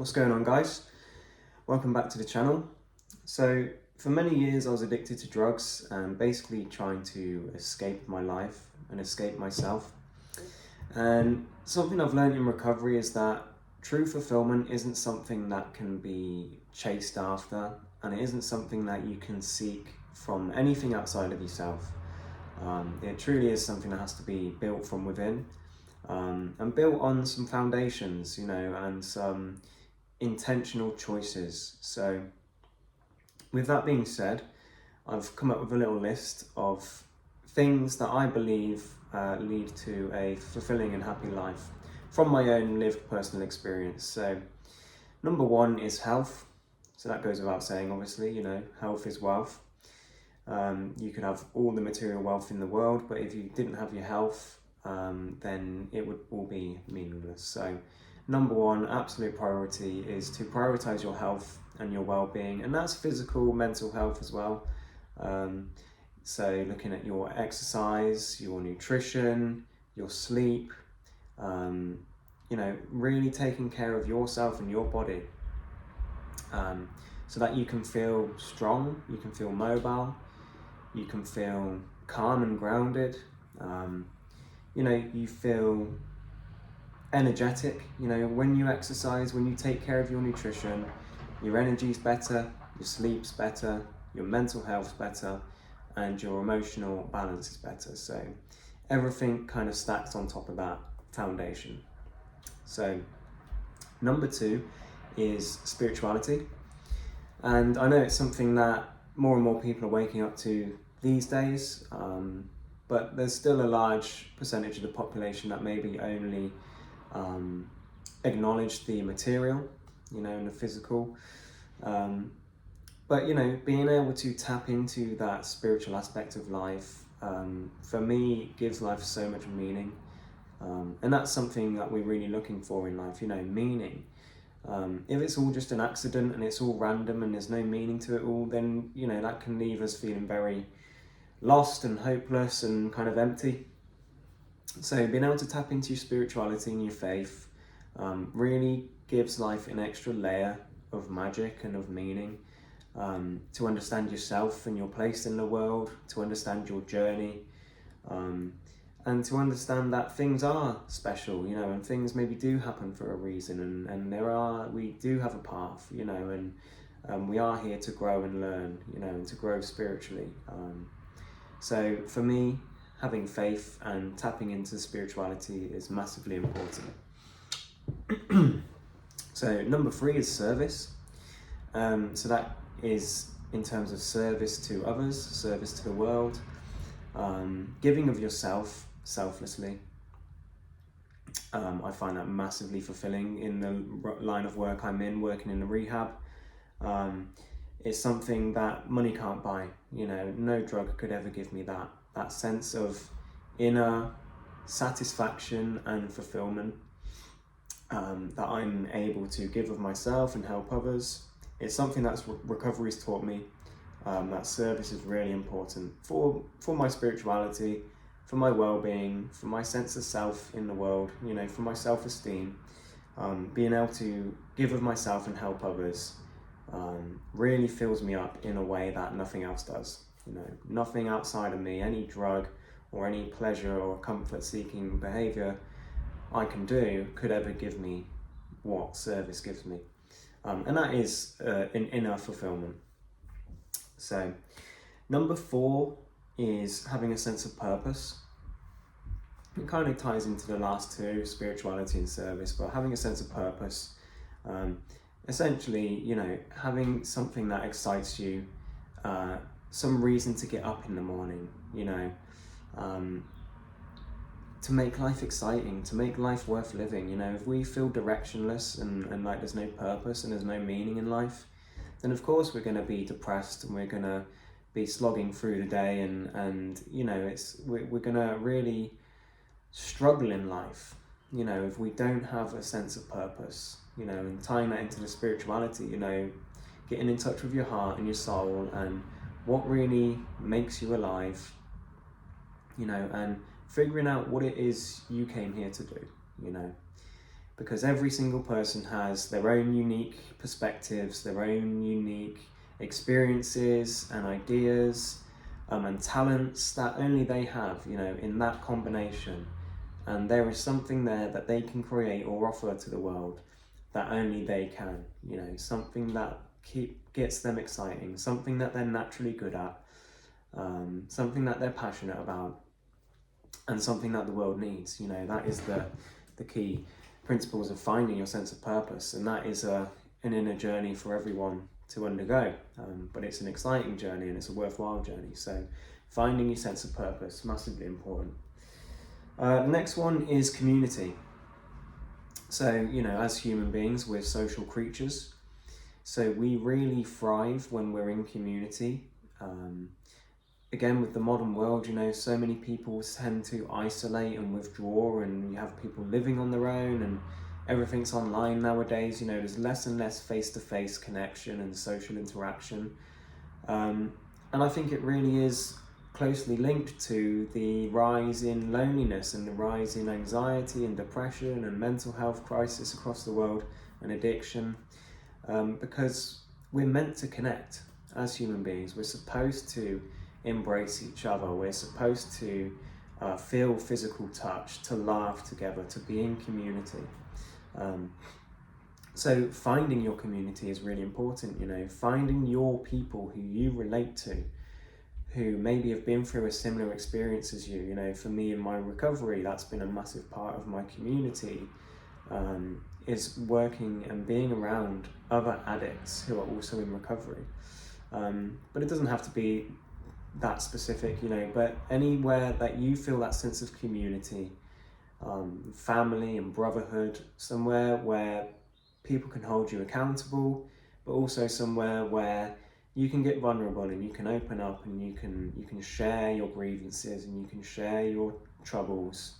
What's going on, guys? Welcome back to the channel. So for many years I was addicted to drugs and basically trying to escape my life and escape myself. And something I've learned in recovery is that true fulfillment isn't something that can be chased after, and it isn't something that you can seek from anything outside of yourself. It truly is something that has to be built from within, and built on some foundations, and some intentional choices. So with that being said, I've come up with a little list of things that I believe lead to a fulfilling and happy life from my own lived personal experience. So number one is health. So that goes without saying, obviously, health is wealth. You could have all the material wealth in the world, but if you didn't have your health, then it would all be meaningless. So number one, absolute priority is to prioritize your health and your well-being, and that's physical, mental health as well. So looking at your exercise, your nutrition, your sleep, really taking care of yourself and your body, so that you can feel strong, you can feel mobile, you can feel calm and grounded. You feel energetic. When you exercise, when you take care of your nutrition, your energy's better, your sleep's better, your mental health's better, and your emotional balance is better. So everything kind of stacks on top of that foundation. So number two is spirituality. And I know it's something that more and more people are waking up to these days, but there's still a large percentage of the population that maybe only acknowledge the material, and the physical. But being able to tap into that spiritual aspect of life, for me, gives life so much meaning. And that's something that we're really looking for in life, meaning. If it's all just an accident and it's all random and there's no meaning to it all, then that can leave us feeling very lost and hopeless and kind of empty. So being able to tap into your spirituality and your faith really gives life an extra layer of magic and of meaning, to understand yourself and your place in the world, to understand your journey, and to understand that things are special, and things maybe do happen for a reason, and we do have a path, and we are here to grow and learn, and to grow spiritually. So for me, having faith and tapping into spirituality is massively important. So number three is service. So that is in terms of service to others, service to the world, giving of yourself selflessly. I find that massively fulfilling in the line of work I'm in, working in the rehab. It's something that money can't buy. No drug could ever give me that sense of inner satisfaction and fulfillment, that I'm able to give of myself and help others. It's something that's recovery's taught me, that service is really important for my spirituality, for my well-being, for my sense of self in the world, for my self-esteem. Being able to give of myself and help others really fills me up in a way that nothing else does. Nothing outside of me, any drug or any pleasure or comfort-seeking behavior I can do could ever give me what service gives me. And that is an inner fulfillment. So number four is having a sense of purpose. It kind of ties into the last two, spirituality and service, but having a sense of purpose, essentially, having something that excites you, some reason to get up in the morning, to make life exciting, to make life worth living. If we feel directionless and like there's no purpose and there's no meaning in life, then of course we're going to be depressed and we're going to be slogging through the day, and we're going to really struggle in life, if we don't have a sense of purpose, and tying that into the spirituality, getting in touch with your heart and your soul and what really makes you alive, and figuring out what it is you came here to do, because every single person has their own unique perspectives, their own unique experiences and ideas and talents that only they have, in that combination. And there is something there that they can create or offer to the world that only they can, something that gets them exciting, something that they're naturally good at, something that they're passionate about, and something that the world needs. That is the key principles of finding your sense of purpose, and that is an inner journey for everyone to undergo, but it's an exciting journey and it's a worthwhile journey. So finding your sense of purpose, massively important. The next one is community. So, as human beings, we're social creatures, so we really thrive when we're in community. Again, with the modern world, so many people tend to isolate and withdraw, and you have people living on their own, and everything's online nowadays. There's less and less face-to-face connection and social interaction. And I think it really is closely linked to the rise in loneliness and the rise in anxiety and depression and mental health crisis across the world, and addiction, because we're meant to connect as human beings. We're supposed to embrace each other. We're supposed to feel physical touch, to laugh together, to be in community. So finding your community is really important, finding your people who you relate to, who maybe have been through a similar experience as you. For me in my recovery, that's been a massive part of my community, is working and being around other addicts who are also in recovery. But it doesn't have to be that specific, but anywhere that you feel that sense of community, family and brotherhood, somewhere where people can hold you accountable, but also somewhere where you can get vulnerable and you can open up and you can share your grievances and you can share your troubles,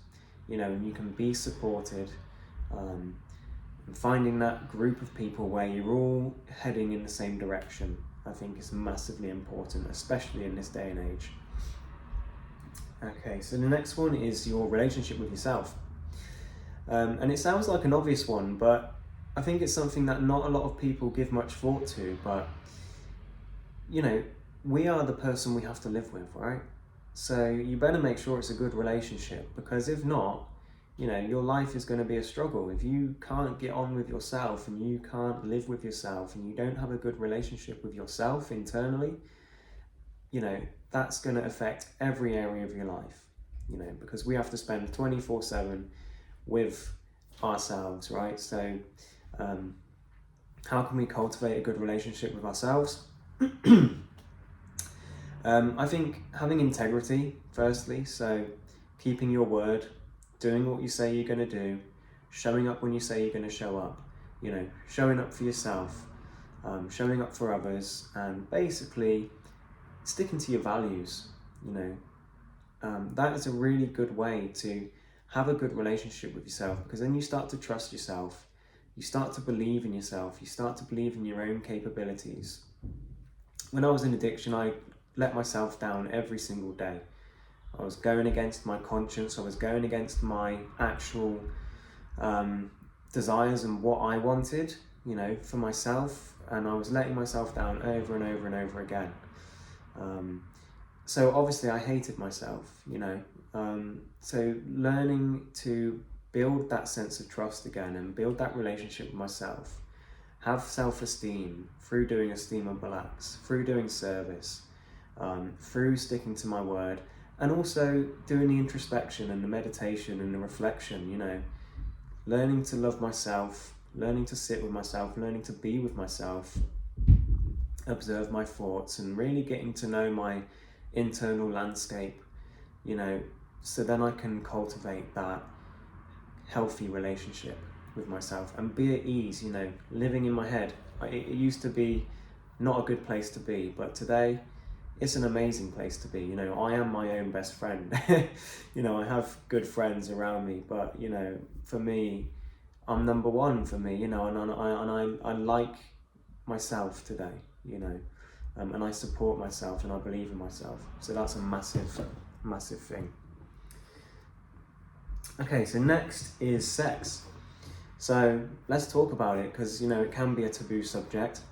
and you can be supported. And finding that group of people where you're all heading in the same direction, I think is massively important, especially in this day and age. Okay, so the next one is your relationship with yourself. And it sounds like an obvious one, but I think it's something that not a lot of people give much thought to. But, we are the person we have to live with, right? So you better make sure it's a good relationship, because if not, your life is going to be a struggle. If you can't get on with yourself and you can't live with yourself and you don't have a good relationship with yourself internally, that's going to affect every area of your life, because we have to spend 24/7 with ourselves, right? So how can we cultivate a good relationship with ourselves? I think having integrity, firstly, so keeping your word, doing what you say you're going to do, showing up when you say you're going to show up, showing up for yourself, showing up for others, and basically sticking to your values. That is a really good way to have a good relationship with yourself, because then you start to trust yourself, you start to believe in yourself, you start to believe in your own capabilities. When I was in addiction, I let myself down every single day. I was going against my conscience, I was going against my actual desires and what I wanted, for myself, and I was letting myself down over and over and over again. So obviously I hated myself, so learning to build that sense of trust again and build that relationship with myself, have self-esteem through doing esteemable acts, through doing service, through sticking to my word, and also doing the introspection and the meditation and the reflection, learning to love myself, learning to sit with myself, learning to be with myself, observe my thoughts, and really getting to know my internal landscape, so then I can cultivate that healthy relationship with myself and be at ease, living in my head. It used to be not a good place to be, but today it's an amazing place to be. I am my own best friend. I have good friends around me, but for me, I'm number one for me, and I like myself today, and I support myself and I believe in myself. So that's a massive thing. Okay, so next is sex. So let's talk about it, because it can be a taboo subject.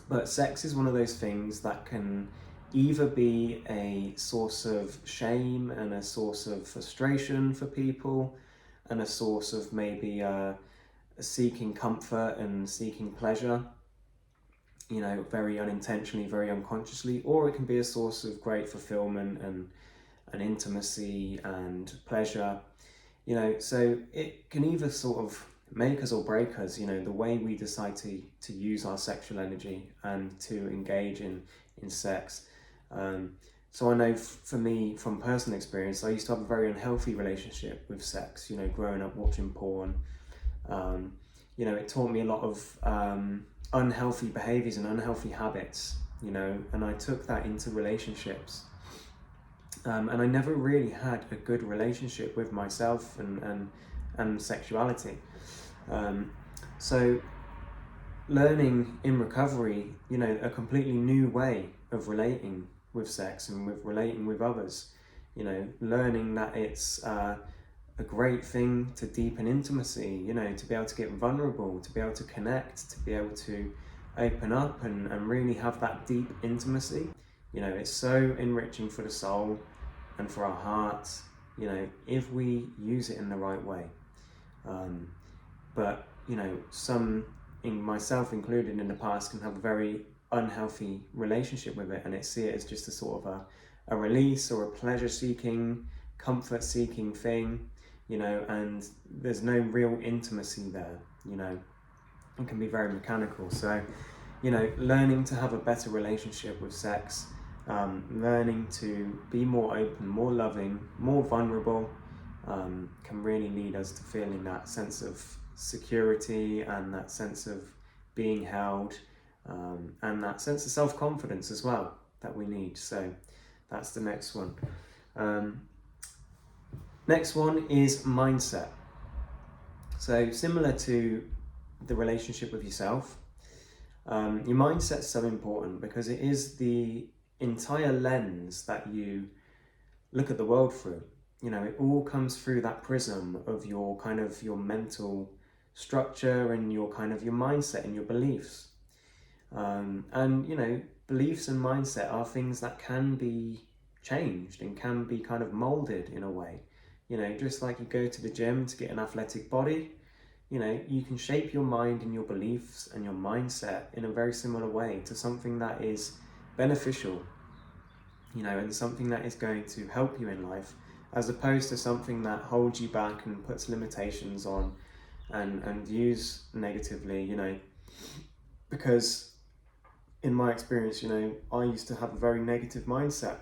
But sex is one of those things that can either be a source of shame and a source of frustration for people, and a source of maybe seeking comfort and seeking pleasure, very unintentionally, very unconsciously, or it can be a source of great fulfillment and intimacy and pleasure. So it can either sort of make us or break us, the way we decide to use our sexual energy and to engage in sex. So I know for me, from personal experience, I used to have a very unhealthy relationship with sex, growing up watching porn. It taught me a lot of unhealthy behaviors and unhealthy habits, and I took that into relationships. And I never really had a good relationship with myself and sexuality. So learning in recovery, a completely new way of relating with sex and with relating with others, learning that it's a great thing to deepen intimacy, to be able to get vulnerable, to be able to connect, to be able to open up and really have that deep intimacy. It's so enriching for the soul and for our hearts, if we use it in the right way. But some, in myself included, in the past, can have a very unhealthy relationship with it, and see it as just a sort of a release or a pleasure-seeking, comfort-seeking thing, and there's no real intimacy there. It can be very mechanical. So, learning to have a better relationship with sex, learning to be more open, more loving, more vulnerable, can really lead us to feeling that sense of security and that sense of being held, and that sense of self-confidence as well that we need. So that's the next one. Next one is mindset. So similar to the relationship with yourself, your mindset's so important, because it is the entire lens that you look at the world through. It all comes through that prism of your mental structure and your mindset and your beliefs. And beliefs and mindset are things that can be changed and can be kind of molded in a way. Just like you go to the gym to get an athletic body, you can shape your mind and your beliefs and your mindset in a very similar way to something that is beneficial, and something that is going to help you in life, as opposed to something that holds you back and puts limitations on and views negatively, because in my experience, I used to have a very negative mindset.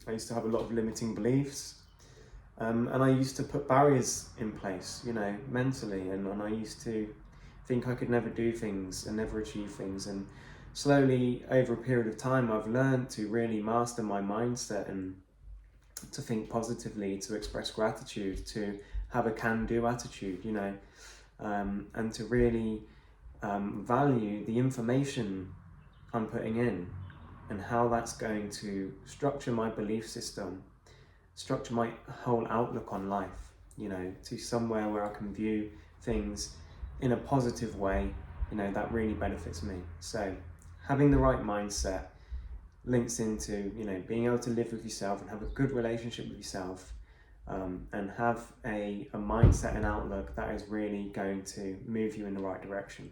I used to have a lot of limiting beliefs, and I used to put barriers in place, mentally, and I used to think I could never do things and never achieve things. And slowly, over a period of time, I've learned to really master my mindset and to think positively, to express gratitude, to have a can-do attitude, and to really value the information I'm putting in and how that's going to structure my belief system, structure my whole outlook on life, to somewhere where I can view things in a positive way, that really benefits me. So having the right mindset links into, being able to live with yourself and have a good relationship with yourself, and have a mindset and outlook that is really going to move you in the right direction.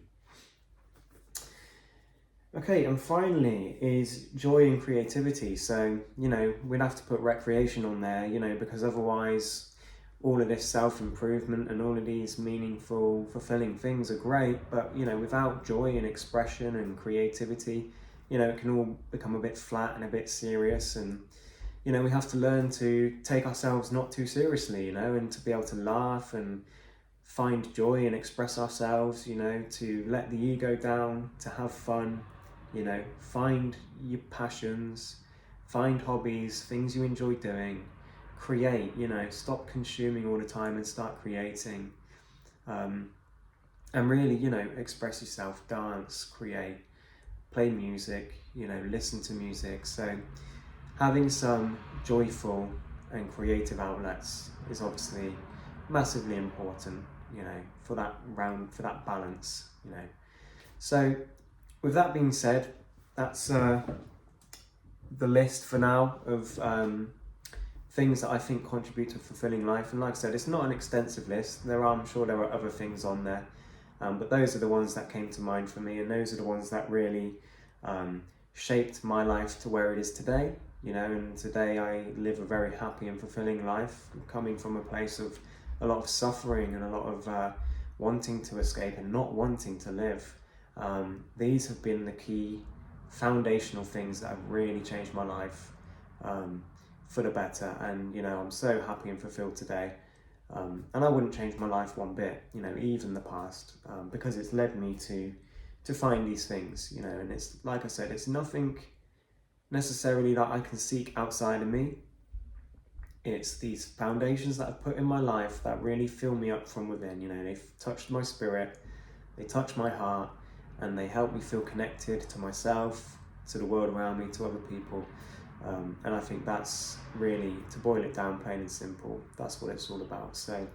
Okay, and finally is joy and creativity. So, we'd have to put recreation on there, because otherwise all of this self-improvement and all of these meaningful, fulfilling things are great, but, without joy and expression and creativity, it can all become a bit flat and a bit serious. And, we have to learn to take ourselves not too seriously, and to be able to laugh and find joy and express ourselves, to let the ego down, to have fun, find your passions, find hobbies, things you enjoy doing, create, stop consuming all the time and start creating. And really, express yourself, dance, create, play music, listen to music. So having some joyful and creative outlets is obviously massively important. you know, for that balance, you know. So with that being said, that's the list for now of things that I think contribute to a fulfilling life. And like I said, it's not an extensive list. I'm sure there are other things on there, but those are the ones that came to mind for me, and those are the ones that really shaped my life to where it is today. You know, and today I live a very happy and fulfilling life, coming from a place of a lot of suffering and a lot of wanting to escape and not wanting to live. These have been the key foundational things that have really changed my life for the better. And you know, I'm so happy and fulfilled today, and I wouldn't change my life one bit, you know, even the past, because it's led me to find these things, you know. And it's like I said, it's nothing necessarily that I can seek outside of me. It's these foundations that I've put in my life that really fill me up from within. You know, they've touched my spirit, they touch my heart, and they help me feel connected to myself, to the world around me, to other people. And I think that's really, to boil it down plain and simple, that's what it's all about. So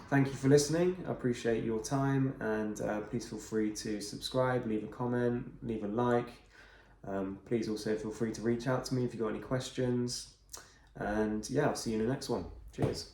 thank you for listening. I appreciate your time, and please feel free to subscribe, leave a comment, leave a like. Please also feel free to reach out to me if you've got any questions. And yeah, I'll see you in the next one. Cheers.